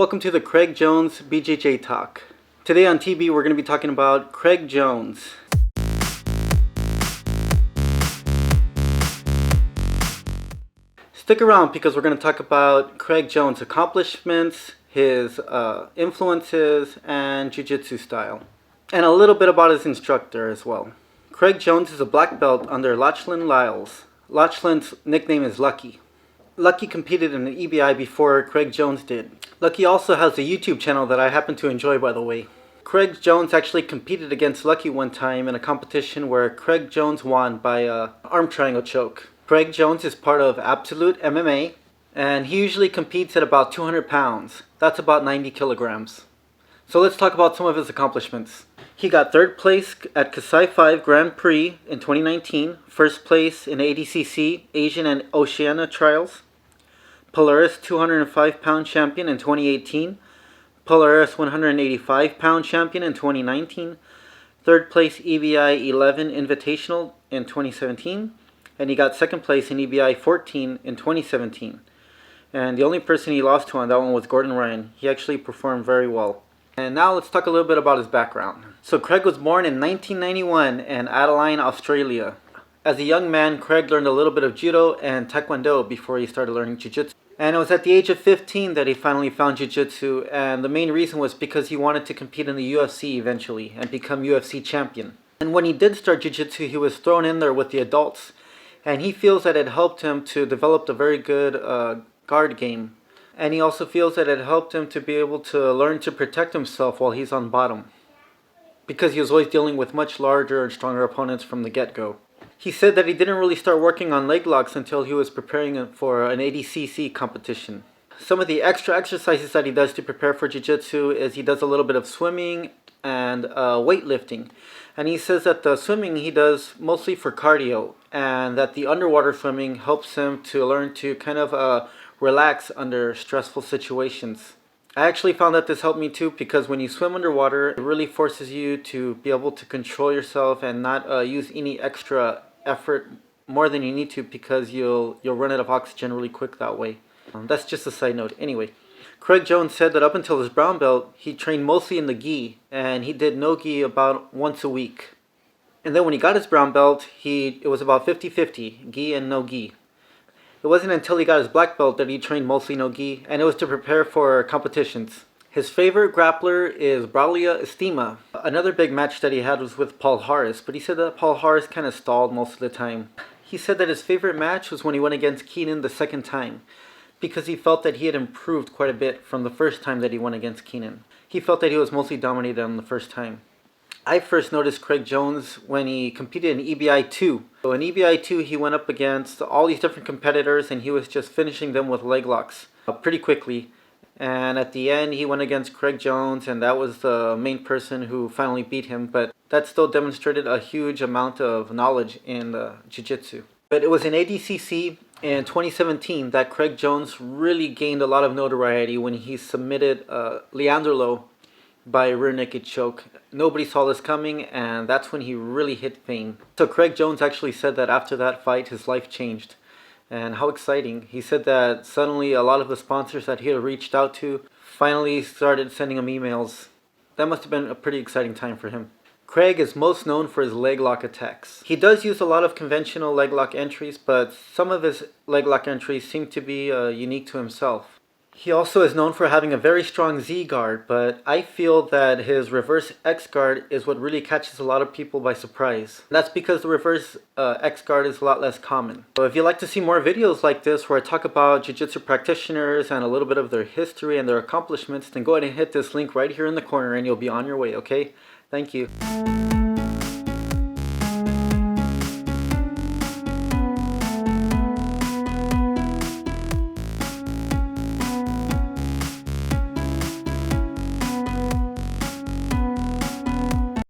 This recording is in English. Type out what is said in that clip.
Welcome to the Craig Jones BJJ Talk. Today on TB we're going to be talking about Craig Jones. Stick around because we're going to talk about Craig Jones' accomplishments, his influences, and jiu-jitsu style. And a little bit about his instructor as well. Craig Jones is a black belt under Lachlan Giles. Lachlan's nickname is Lucky. Lucky competed in the EBI before Craig Jones did. Lucky also has a YouTube channel that I happen to enjoy, by the way. Craig Jones actually competed against Lucky one time in a competition where Craig Jones won by a arm triangle choke. Craig Jones is part of Absolute MMA, and he usually competes at about 200 pounds. That's about 90 kilograms. So let's talk about some of his accomplishments. He got third place at Kasai 5 Grand Prix in 2019, first place in ADCC Asian and Oceania Trials, Polaris 205-pound champion in 2018, Polaris 185-pound champion in 2019, third place EBI 11 Invitational in 2017, and he got second place in EBI 14 in 2017. And the only person he lost to on that one was Gordon Ryan. He actually performed very well. And now let's talk a little bit about his background. So Craig was born in 1991 in Adelaide, Australia. As a young man, Craig learned a little bit of judo and taekwondo before he started learning jiu-jitsu. And it was at the age of 15 that he finally found jiu-jitsu, and the main reason was because he wanted to compete in the UFC eventually and become UFC champion. And when he did start jiu-jitsu, he was thrown in there with the adults, and he feels that it helped him to develop a very good guard game. And he also feels that it helped him to be able to learn to protect himself while he's on bottom, because he was always dealing with much larger and stronger opponents from the get-go. He said that he didn't really start working on leg locks until he was preparing for an ADCC competition. Some of the extra exercises that he does to prepare for jiu-jitsu is he does a little bit of swimming and weightlifting. And he says that the swimming he does mostly for cardio, and that the underwater swimming helps him to learn to kind of relax under stressful situations. I actually found that this helped me too, because when you swim underwater, it really forces you to be able to control yourself and not use any extra effort more than you need to, because you'll run out of oxygen really quick that way. That's just a side note. Anyway, Craig Jones said that up until his brown belt, he trained mostly in the gi, and he did no gi about once a week. And then when he got his brown belt, it was about 50-50, gi and no gi. It wasn't until he got his black belt that he trained mostly no gi, and it was to prepare for competitions. His favorite grappler is Braulio Estima. Another big match that he had was with Paul Harris, but he said that Paul Harris kind of stalled most of the time. He said that his favorite match was when he went against Keenan the second time, because he felt that he had improved quite a bit from the first time that he went against Keenan. He felt that he was mostly dominated on the first time. I first noticed Craig Jones when he competed in EBI 2. So in EBI 2, he went up against all these different competitors, and he was just finishing them with leg locks pretty quickly. And at the end, he went against Craig Jones, and that was the main person who finally beat him. But that still demonstrated a huge amount of knowledge in jiu-jitsu. But it was in ADCC in 2017 that Craig Jones really gained a lot of notoriety when he submitted Leandro Lo by a rear naked choke. Nobody saw this coming, and that's when he really hit fame. So Craig Jones actually said that after that fight, his life changed. And how exciting. He said that suddenly a lot of the sponsors that he had reached out to finally started sending him emails. That must have been a pretty exciting time for him. Craig is most known for his leg lock attacks. He does use a lot of conventional leg lock entries, but some of his leg lock entries seem to be unique to himself. He also is known for having a very strong Z guard, but I feel that his reverse X guard is what really catches a lot of people by surprise. That's because the reverse X guard is a lot less common. So if you'd like to see more videos like this where I talk about jiu-jitsu practitioners and a little bit of their history and their accomplishments, then go ahead and hit this link right here in the corner and you'll be on your way, okay? Thank you.